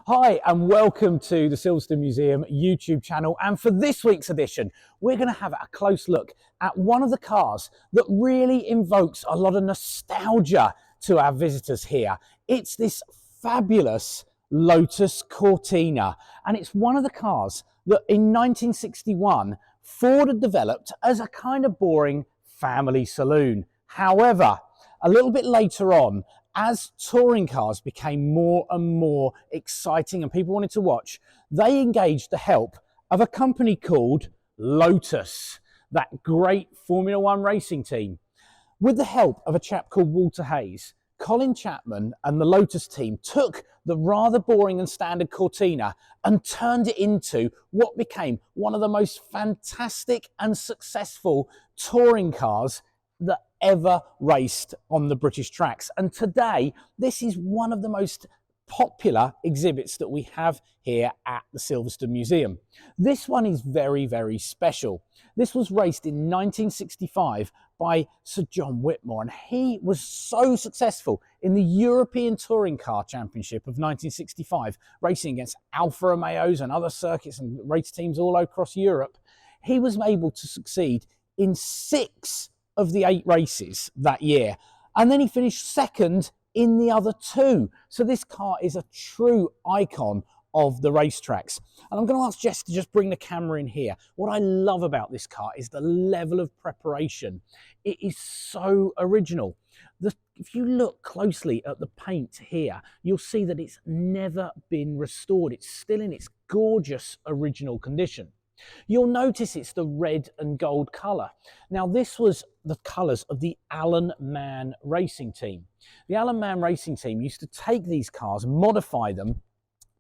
Hi and welcome to the Silverstone Museum YouTube channel, and for this week's edition we're going to have a close look at one of the cars that really invokes a lot of nostalgia to our visitors here. It's this fabulous Lotus Cortina, and it's one of the cars that in 1961 Ford had developed as a kind of boring family saloon. However, a little bit later on, as touring cars became more and more exciting and people wanted to watch, they engaged the help of a company called Lotus, that great Formula One racing team. With the help of a chap called Walter Hayes, Colin Chapman and the Lotus team took the rather boring and standard Cortina and turned it into what became one of the most fantastic and successful touring cars that ever raced on the British tracks. And today, this is one of the most popular exhibits that we have here at the Silverstone Museum. This one is very, very special. This was raced in 1965 by Sir John Whitmore, and he was so successful in the European Touring Car Championship of 1965, racing against Alfa Romeos and other circuits and race teams all across Europe. He was able to succeed in 6 of the 8 races that year, and then he finished second in the other 2. So this car is a true icon of the racetracks. And I'm going to ask Jess to just bring the camera in here. What I love about this car is the level of preparation. It is so original. If you look closely at the paint here, you'll see that it's never been restored. It's still in its gorgeous original condition. You'll notice it's the red and gold colour. Now, this was the colours of the Alan Mann racing team. The Alan Mann racing team used to take these cars, modify them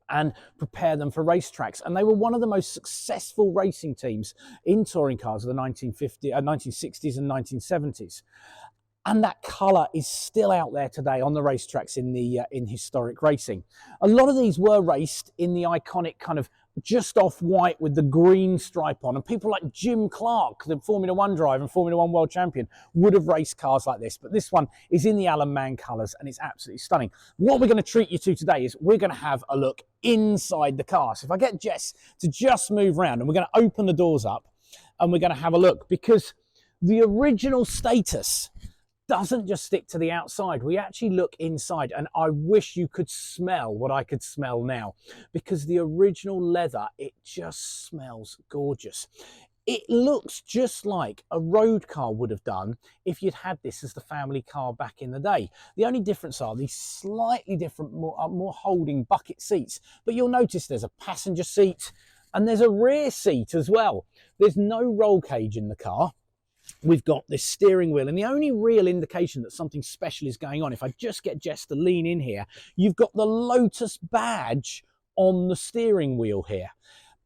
and prepare them for racetracks, and they were one of the most successful racing teams in touring cars of the 1960s and 1970s. And that colour is still out there today on the racetracks in historic racing. A lot of these were raced in the iconic kind of just off white with the green stripe on, and people like Jim Clark, the Formula One driver and Formula One world champion, would have raced cars like this. But this one is in the Alan Mann colours, and it's absolutely stunning. What we're going to treat you to today is we're going to have a look inside the car. So if I get Jess to just move around, and we're going to open the doors up and we're going to have a look, because the original status doesn't just stick to the outside. We actually look inside, and I wish you could smell what I could smell now, because the original leather, it just smells gorgeous. It looks just like a road car would have done if you'd had this as the family car back in the day. The only difference are these slightly different, more holding bucket seats, but you'll notice there's a passenger seat and there's a rear seat as well. There's no roll cage in the car. We've got this steering wheel, and the only real indication that something special is going on, if I just get Jess to lean in here, you've got the Lotus badge on the steering wheel here.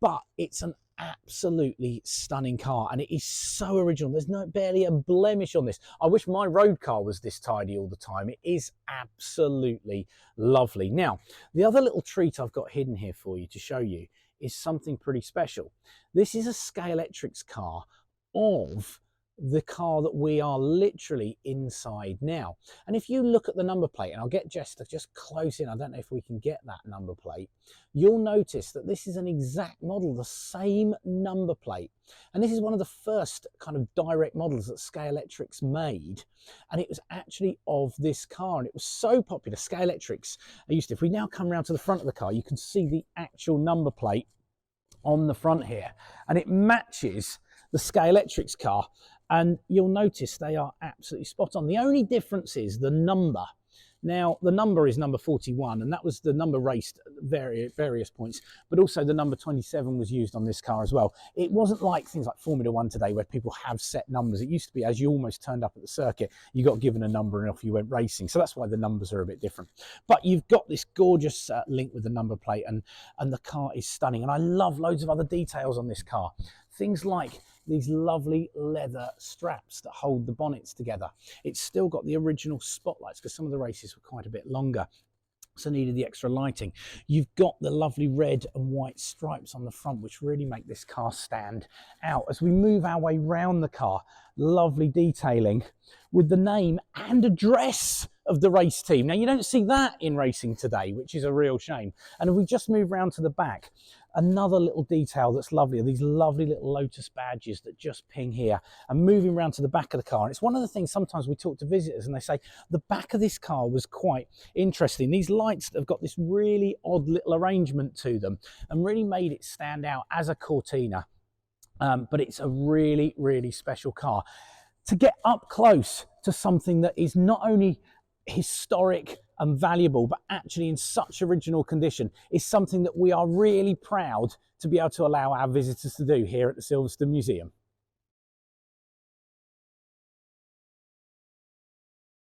But it's an absolutely stunning car, and it is so original. There's barely a blemish on this. I wish my road car was this tidy all the time. It is absolutely lovely. Now, the other little treat I've got hidden here for you to show you is something pretty special. This is a Scalextric car of the car that we are literally inside now. And if you look at the number plate, and I'll get Jess to just close in, I don't know if we can get that number plate, you'll notice that this is an exact model, the same number plate. And this is one of the first kind of direct models that Scalextric made, and it was actually of this car, and it was so popular. Scalextric, if we now come around to the front of the car, you can see the actual number plate on the front here, and it matches the Scalextric car. And you'll notice they are absolutely spot on. The only difference is the number. Now, the number is number 41, and that was the number raced at various points, but also the number 27 was used on this car as well. It wasn't like things like Formula One today where people have set numbers. It used to be as you almost turned up at the circuit, you got given a number and off you went racing. So that's why the numbers are a bit different. But you've got this gorgeous link with the number plate, and the car is stunning. And I love loads of other details on this car. Things like these lovely leather straps that hold the bonnets together. It's still got the original spotlights, because some of the races were quite a bit longer, so needed the extra lighting. You've got the lovely red and white stripes on the front, which really make this car stand out. As we move our way round the car, lovely detailing with the name and address of the race team. Now, you don't see that in racing today, which is a real shame. And if we just move around to the back, another little detail that's lovely are these lovely little Lotus badges that just ping here, and moving around to the back of the car. And it's one of the things sometimes we talk to visitors and they say the back of this car was quite interesting. These lights have got this really odd little arrangement to them and really made it stand out as a Cortina. But it's a really, really special car. To get up close to something that is not only historic and valuable, but actually in such original condition, is something that we are really proud to be able to allow our visitors to do here at the Silverstone Museum.